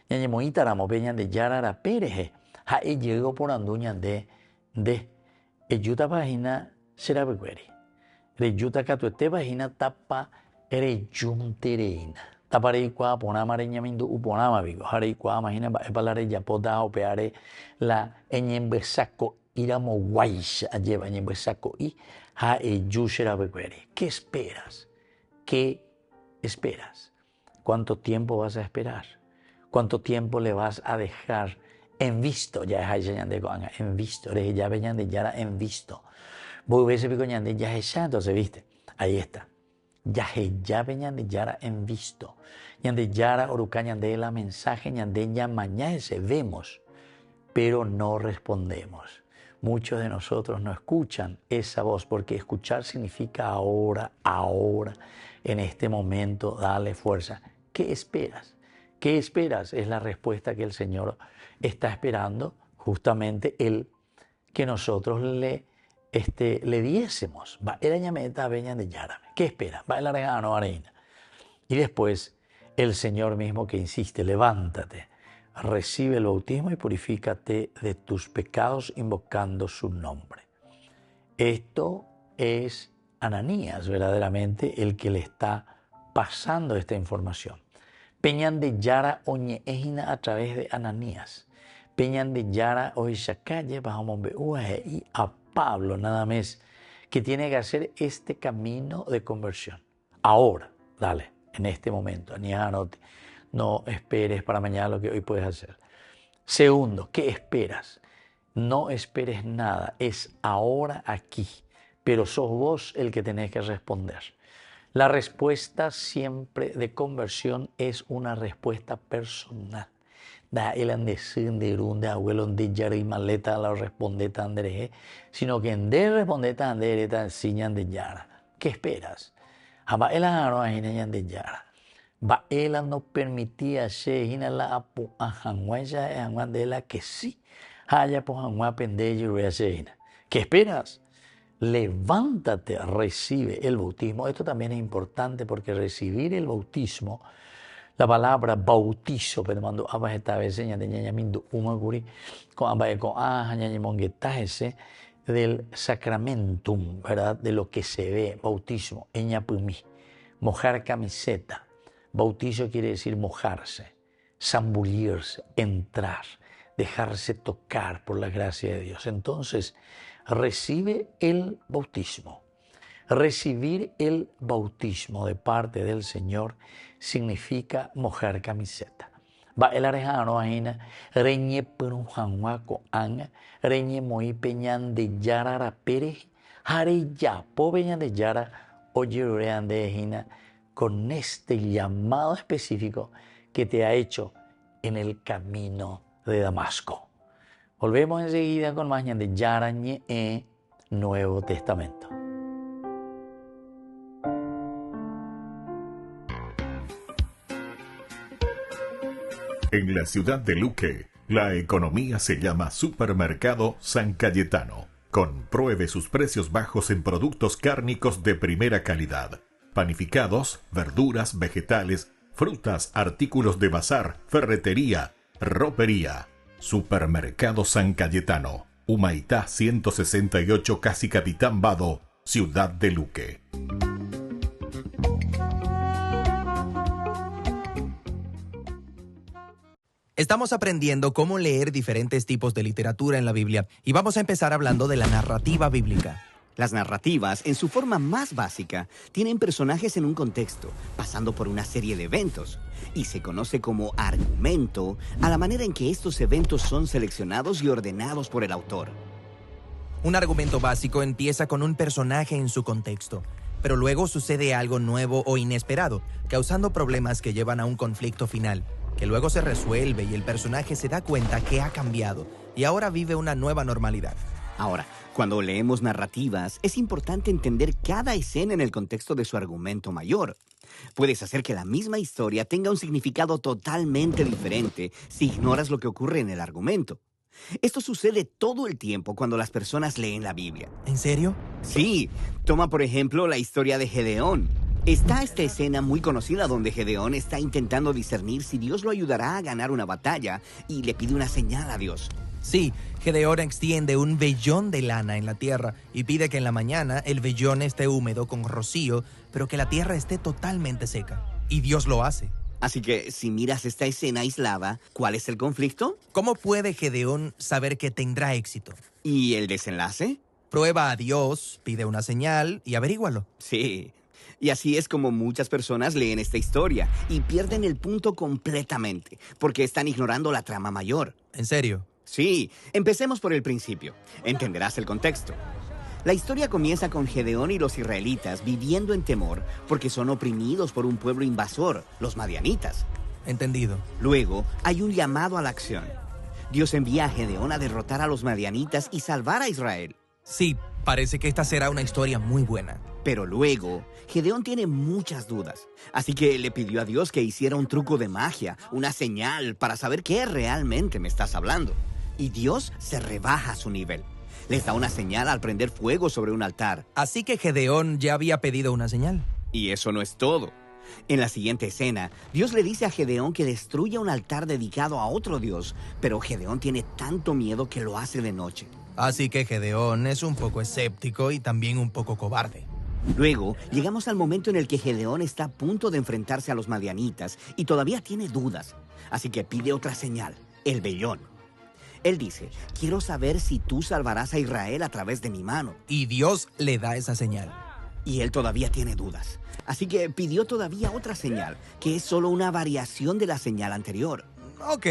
ñañemoita ramo peñan de yarara pereje. Ha llegó por andu ñande de eyuta página será becueri. Reyuta catuete página tapa ereyuntereina. Taparei kwa ponama reñamindu uponama vigo. Harei kwa imagina palare ya poda opeare la eñembesaco iramo guaisha lleva eñembesaco y ha eyushera becueri. ¿Qué esperas? ¿Qué esperas? ¿Cuánto tiempo vas a esperar? ¿Cuánto tiempo le vas a dejar en visto? Ya es en visto. Ya venían de yara en visto. Voy a ver ese pico ñande ya es entonces viste. Ahí está. Ya venían de yara en visto. Ñande yara oruca ñande la mensaje ñande ya mañana se vemos, pero no respondemos. Muchos de nosotros no escuchan esa voz porque escuchar significa ahora, en este momento, dale fuerza. ¿Qué esperas? ¿Qué esperas? Es la respuesta que el Señor está esperando, justamente el que nosotros le diésemos. Va el añameta veña de yarame. ¿Qué espera? Va el arregano arena. Y después el Señor mismo que insiste, levántate, recibe el bautismo y purifícate de tus pecados invocando su nombre. Esto es Ananías verdaderamente el que le está pasando esta información. Peñan de Yara oñe ejina a través de Ananías. Peñan de Yara oishacalle bajamos y a Pablo nada más que tiene que hacer este camino de conversión. Ahora, dale, en este momento, Anianote, no esperes para mañana lo que hoy puedes hacer. Segundo, ¿qué esperas? No esperes nada, es ahora aquí, pero sos vos el que tenés que responder. La respuesta siempre de conversión es una respuesta personal. Da el andesín de irún de abuelo de yara y maleta la responde tan dereje, sino que en de responde tan dereje tan enseñan de yara. ¿Qué esperas? Aba el ano ahineñan de yara. Va ela no permitía se hina la apu ajanguaya en de la que sí haya po hangua pendejo y hina. ¿Qué esperas? Levántate, recibe el bautismo. Esto también es importante porque recibir el bautismo, la palabra bautizo, pero cuando abas esta vez seña de ñañamindu umaguri con abae con ñañamonguetaje del sacramentum, ¿verdad? De lo que se ve, bautismo, eñapumi, mojar camiseta. Bautizo quiere decir mojarse, zambullirse, entrar, dejarse tocar por la gracia de Dios. Entonces, recibe el bautismo. Recibir el bautismo de parte del Señor significa mojar camiseta. Va el arejano ajena, reñe perujanhuaco anga, reñe moi peñan de yara pérez, jare ya po peñan de yara, oye de ejina, con este llamado específico que te ha hecho en el camino de Damasco. Volvemos enseguida con más de Yarañe Nuevo Testamento. En la ciudad de Luque, la economía se llama Supermercado San Cayetano. Compruebe sus precios bajos en productos cárnicos de primera calidad. Panificados, verduras, vegetales, frutas, artículos de bazar, ferretería, ropería. Supermercado San Cayetano, Humaitá 168 Casi Capitán Vado, Ciudad de Luque. Estamos aprendiendo cómo leer diferentes tipos de literatura en la Biblia y vamos a empezar hablando de la narrativa bíblica. Las narrativas, en su forma más básica, tienen personajes en un contexto, pasando por una serie de eventos, y se conoce como argumento a la manera en que estos eventos son seleccionados y ordenados por el autor. Un argumento básico empieza con un personaje en su contexto, pero luego sucede algo nuevo o inesperado, causando problemas que llevan a un conflicto final, que luego se resuelve y el personaje se da cuenta que ha cambiado y ahora vive una nueva normalidad. Ahora, cuando leemos narrativas, es importante entender cada escena en el contexto de su argumento mayor. Puedes hacer que la misma historia tenga un significado totalmente diferente si ignoras lo que ocurre en el argumento. Esto sucede todo el tiempo cuando las personas leen la Biblia. ¿En serio? Sí. Toma, por ejemplo, la historia de Gedeón. Está esta escena muy conocida donde Gedeón está intentando discernir si Dios lo ayudará a ganar una batalla y le pide una señal a Dios. Sí, Gedeón extiende un vellón de lana en la tierra y pide que en la mañana el vellón esté húmedo con rocío, pero que la tierra esté totalmente seca. Y Dios lo hace. Así que, si miras esta escena aislada, ¿cuál es el conflicto? ¿Cómo puede Gedeón saber que tendrá éxito? ¿Y el desenlace? Prueba a Dios, pide una señal y averígualo. Sí. Y así es como muchas personas leen esta historia y pierden el punto completamente, porque están ignorando la trama mayor. ¿En serio? Sí, empecemos por el principio. Entenderás el contexto. La historia comienza con Gedeón y los israelitas viviendo en temor porque son oprimidos por un pueblo invasor, los madianitas. Entendido. Luego, hay un llamado a la acción. Dios envía a Gedeón a derrotar a los madianitas y salvar a Israel. Sí, parece que esta será una historia muy buena. Pero luego, Gedeón tiene muchas dudas. Así que le pidió a Dios que hiciera un truco de magia, una señal para saber qué realmente me estás hablando. Y Dios se rebaja a su nivel. Les da una señal al prender fuego sobre un altar. Así que Gedeón ya había pedido una señal. Y eso no es todo. En la siguiente escena, Dios le dice a Gedeón que destruya un altar dedicado a otro Dios, pero Gedeón tiene tanto miedo que lo hace de noche. Así que Gedeón es un poco escéptico y también un poco cobarde. Luego, llegamos al momento en el que Gedeón está a punto de enfrentarse a los madianitas y todavía tiene dudas. Así que pide otra señal, el vellón. Él dice, quiero saber si tú salvarás a Israel a través de mi mano. Y Dios le da esa señal. Y él todavía tiene dudas. Así que pidió todavía otra señal, que es solo una variación de la señal anterior. Ok.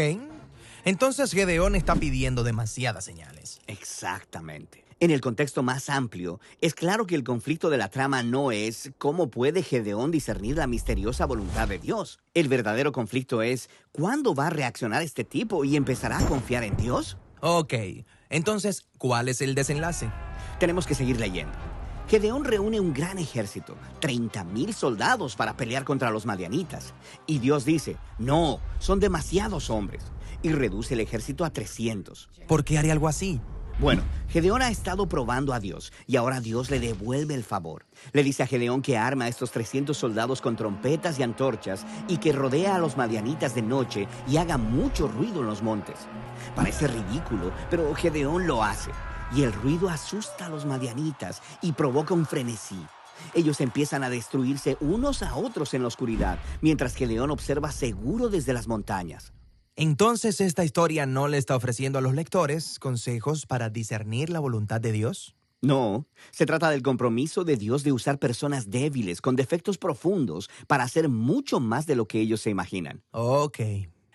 Entonces Gedeón está pidiendo demasiadas señales. Exactamente. En el contexto más amplio, es claro que el conflicto de la trama no es cómo puede Gedeón discernir la misteriosa voluntad de Dios. El verdadero conflicto es ¿cuándo va a reaccionar este tipo y empezará a confiar en Dios? Ok. Entonces, ¿cuál es el desenlace? Tenemos que seguir leyendo. Gedeón reúne un gran ejército, 30,000 soldados para pelear contra los madianitas. Y Dios dice, no, son demasiados hombres. Y reduce el ejército a 300. ¿Por qué haría algo así? Bueno, Gedeón ha estado probando a Dios y ahora Dios le devuelve el favor. Le dice a Gedeón que arma a estos 300 soldados con trompetas y antorchas y que rodea a los madianitas de noche y haga mucho ruido en los montes. Parece ridículo, pero Gedeón lo hace. Y el ruido asusta a los madianitas y provoca un frenesí. Ellos empiezan a destruirse unos a otros en la oscuridad, mientras Gedeón observa seguro desde las montañas. Entonces, ¿esta historia no le está ofreciendo a los lectores consejos para discernir la voluntad de Dios? No, se trata del compromiso de Dios de usar personas débiles, con defectos profundos, para hacer mucho más de lo que ellos se imaginan. Ok.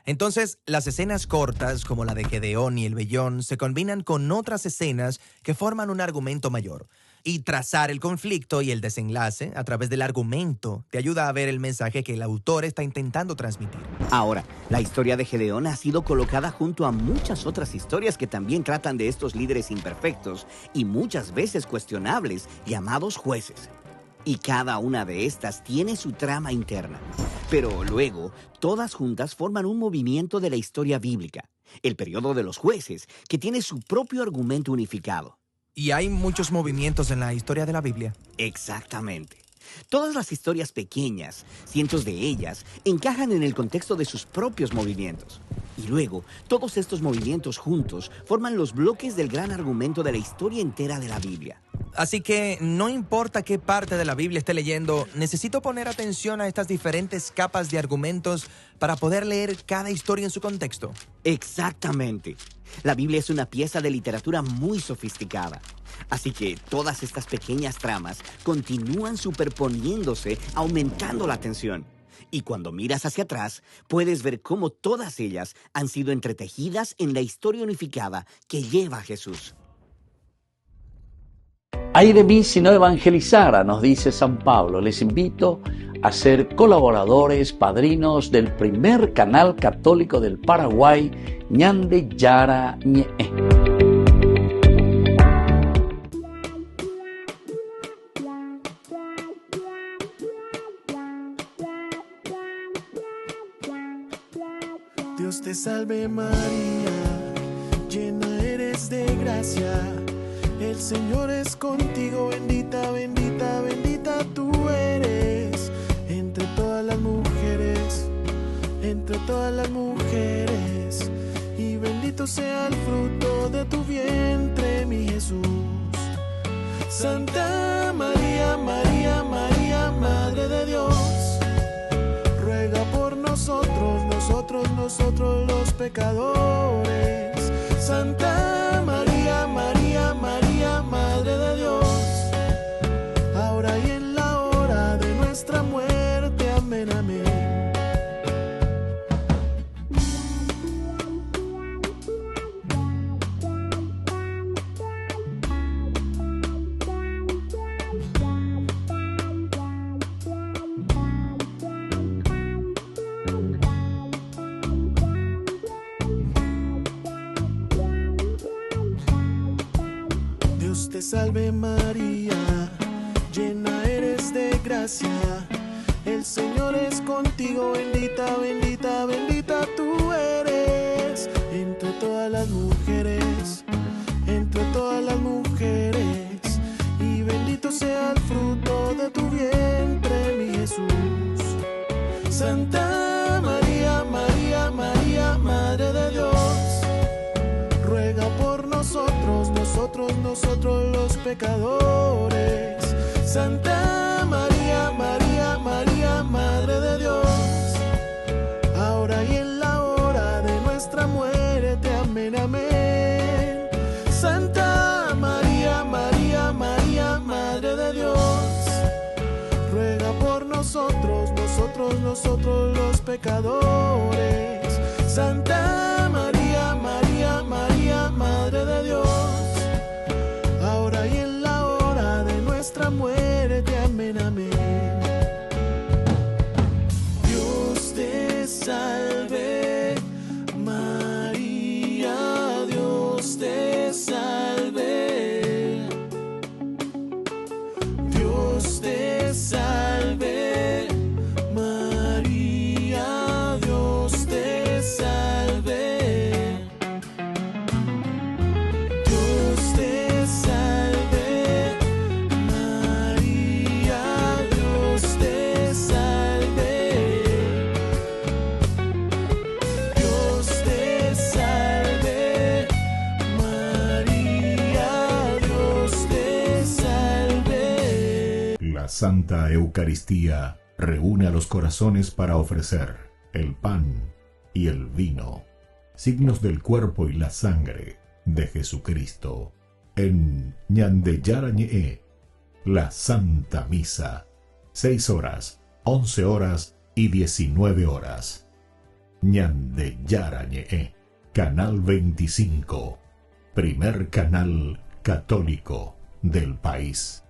Entonces, las escenas cortas, como la de Gedeón y el vellón, se combinan con otras escenas que forman un argumento mayor. Y trazar el conflicto y el desenlace a través del argumento te ayuda a ver el mensaje que el autor está intentando transmitir. Ahora, la historia de Gedeón ha sido colocada junto a muchas otras historias que también tratan de estos líderes imperfectos y muchas veces cuestionables, llamados jueces. Y cada una de estas tiene su trama interna. Pero luego, todas juntas forman un movimiento de la historia bíblica, el periodo de los jueces, que tiene su propio argumento unificado. Y hay muchos movimientos en la historia de la Biblia. Exactamente. Todas las historias pequeñas, cientos de ellas, encajan en el contexto de sus propios movimientos. Y luego, todos estos movimientos juntos forman los bloques del gran argumento de la historia entera de la Biblia. Así que no importa qué parte de la Biblia esté leyendo, necesito poner atención a estas diferentes capas de argumentos para poder leer cada historia en su contexto. Exactamente. La Biblia es una pieza de literatura muy sofisticada. Así que todas estas pequeñas tramas continúan superponiéndose, aumentando la tensión. Y cuando miras hacia atrás, puedes ver cómo todas ellas han sido entretejidas en la historia unificada que lleva a Jesús. Ay de mí si no evangelizara, nos dice San Pablo. Les invito a ser colaboradores, padrinos del primer canal católico del Paraguay, Ñande Yarañe. Dios te salve María, llena eres de gracia. El Señor es contigo, bendita, bendita, bendita tú eres. Entre todas las mujeres, y bendito sea el fruto de tu vientre, mi Jesús. Santa María, María, María, Madre de Dios, ruega por nosotros, nosotros los pecadores. Santa María, María, María, Madre de Dios, ahora y en la hora de nuestra muerte. Amén, amén. Dios te salve María, llena eres de gracia. El Señor es contigo, bendita, bendita, bendita tú eres. Entre todas las mujeres, y bendito sea el fruto de tu vientre, mi Jesús. Santa María, María, María, Madre de Dios, ruega por nosotros, nosotros los pecadores. Santa María, María, María, Madre de Dios, ahora y en la hora de nuestra muerte. Amén, amén. Santa María, María, María, Madre de Dios, ruega por nosotros, nosotros los pecadores. Santa María, María, María, Madre de Dios, ahora y en la hora de nuestra muerte. Amén, amén. Dios te salve, María, Dios te salve. Dios te salve, María, Dios te salve. Dios te salve, María, Dios te salve. Dios te salve, María, Dios te salve. La Santa Eucaristía reúne a los corazones para ofrecer el pan y el vino, signos del cuerpo y la sangre de Jesucristo. En Ñande Yarañe, la Santa Misa, 6 horas, 11 horas y 19 horas. Ñande Yarañe, Canal 25, primer canal católico del país.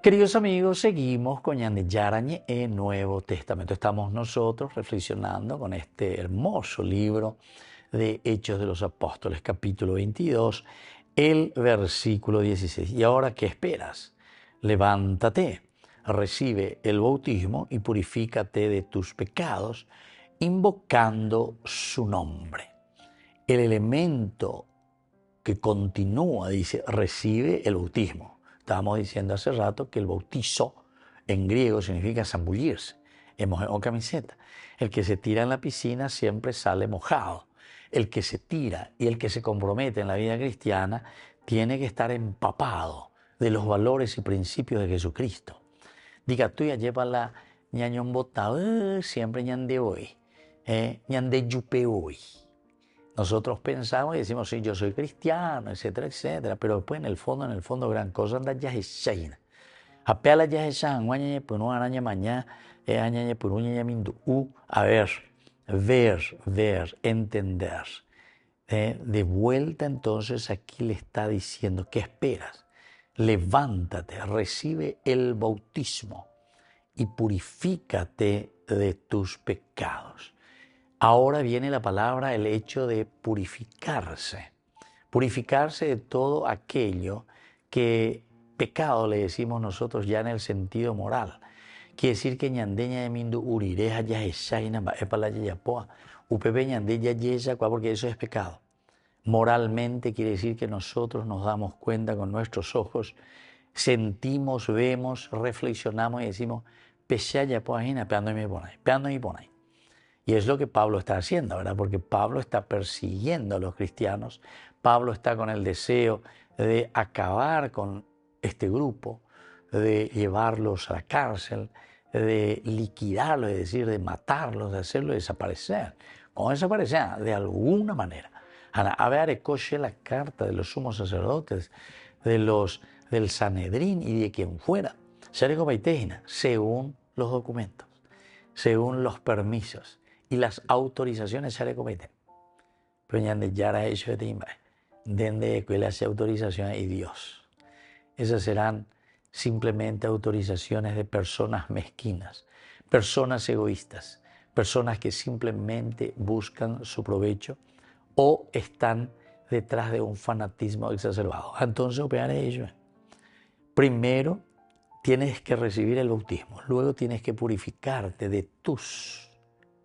Queridos amigos, seguimos con Ñande Yarañe en Nuevo Testamento. Estamos nosotros reflexionando con este hermoso libro de Hechos de los Apóstoles, capítulo 22, el versículo 16. ¿Y ahora qué esperas? Levántate, recibe el bautismo y purifícate de tus pecados, invocando su nombre. El elemento que continúa, dice, recibe el bautismo. Estábamos diciendo hace rato que el bautizo en griego significa zambullirse, o camiseta. El que se tira en la piscina siempre sale mojado. El que se tira y el que se compromete en la vida cristiana tiene que estar empapado de los valores y principios de Jesucristo. Diga tú ya lleva la ñañón botado, siempre ñande hoy, ñande yupe hoy. Nosotros pensamos y decimos, sí, yo soy cristiano, etcétera, etcétera, pero después en el fondo, gran cosa anda ya es shaina. Apela ya es shan, guañañe por una araña mañana, añañe por un ñamindu. A ver, entender. De vuelta entonces aquí le está diciendo, ¿qué esperas? Levántate, recibe el bautismo y purifícate de tus pecados. Ahora viene la palabra, el hecho de purificarse. Purificarse de todo aquello que pecado le decimos nosotros ya en el sentido moral. Quiere decir que ñandeña de mindu urireja ya esaina epala yapoa upepe ñandeña yesa porque eso es pecado. Moralmente quiere decir que nosotros nos damos cuenta con nuestros ojos, sentimos, vemos, reflexionamos y decimos pesaya poajina peando y ponai. Y es lo que Pablo está haciendo, ¿verdad? Porque Pablo está persiguiendo a los cristianos. Pablo está con el deseo de acabar con este grupo, de llevarlos a la cárcel, de liquidarlos, es decir, de matarlos, de hacerlos desaparecer. ¿Cómo desaparecer? De alguna manera. A ver, coche la carta de los sumos sacerdotes, del Sanedrín y de quien fuera, según los documentos, según los permisos y las autorizaciones se cometen. Pero ya era hecho de timba, donde que hace autorizaciones y Dios. Esas serán simplemente autorizaciones de personas mezquinas, personas egoístas, personas que simplemente buscan su provecho o están detrás de un fanatismo exacerbado. Entonces, operar ello. Primero, tienes que recibir el bautismo, luego tienes que purificarte de tus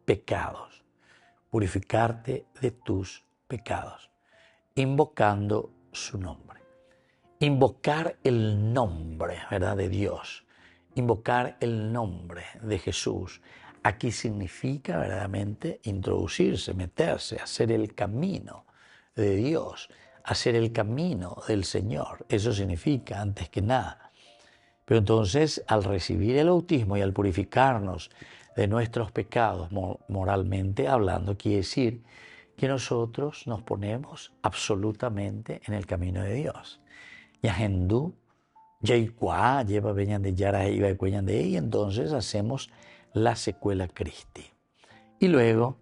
pecados, purificarte de tus pecados, invocando su nombre. Invocar el nombre, ¿verdad?, de Dios, invocar el nombre de Jesús. Aquí significa verdaderamente introducirse, meterse, hacer el camino de Dios, hacer el camino del Señor. Eso significa, antes que nada. Pero entonces, al recibir el bautismo y al purificarnos de nuestros pecados, moralmente hablando, quiere decir que nosotros nos ponemos absolutamente en el camino de Dios. Yahendú, Yaikua, lleva veñan de Yara y Cuellan de y entonces hacemos la secuela Christi. Y luego,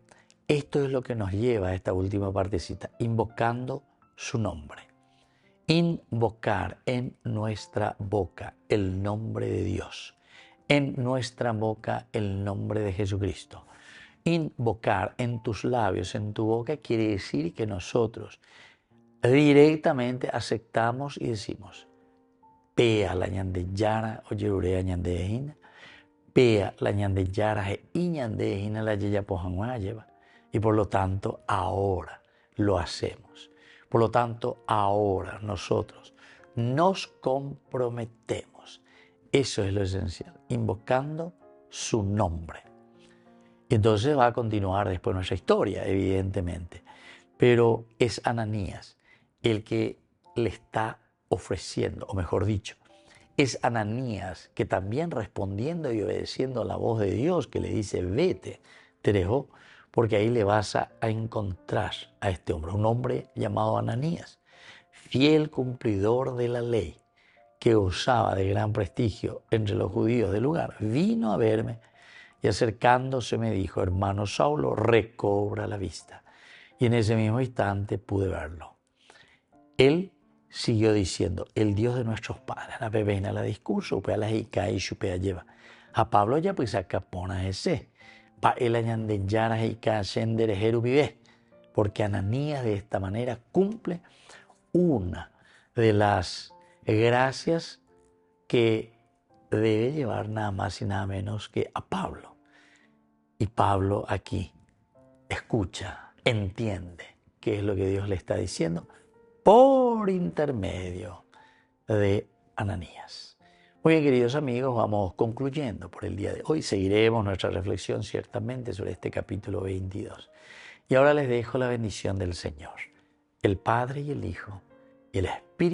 esto es lo que nos lleva a esta última partecita, invocando su nombre. Invocar en nuestra boca el nombre de Dios, en nuestra boca el nombre de Jesucristo. Invocar en tus labios, en tu boca, quiere decir que nosotros directamente aceptamos y decimos, Pea la ñande yara o yerurea ñande ejina, Pea la ñande yara y ñande ejina la yeya pojanua lleva. Y por lo tanto, ahora lo hacemos. Por lo tanto, ahora nosotros nos comprometemos. Eso es lo esencial, invocando su nombre. Y entonces va a continuar después nuestra historia, evidentemente. Pero es Ananías el que le está ofreciendo, o mejor dicho, es Ananías que también respondiendo y obedeciendo a la voz de Dios que le dice, vete, te dejó, porque ahí le vas a encontrar a este hombre, un hombre llamado Ananías, fiel cumplidor de la ley, que usaba de gran prestigio entre los judíos del lugar, vino a verme y acercándose me dijo, hermano Saulo, recobra la vista. Y en ese mismo instante pude verlo. Él siguió diciendo, el Dios de nuestros padres, la bebena la discurso, upea la jica y chupea lleva. A Pablo ya pues acapona ese, pa el añandeyara jica sendere jerubive, porque Ananías de esta manera cumple una de las gracias que debe llevar nada más y nada menos que a Pablo. Y Pablo aquí escucha, entiende qué es lo que Dios le está diciendo, por intermedio de Ananías. Muy bien, queridos amigos, vamos concluyendo por el día de hoy. Seguiremos nuestra reflexión ciertamente sobre este capítulo 22. Y ahora les dejo la bendición del Señor, el Padre y el Hijo y el Espíritu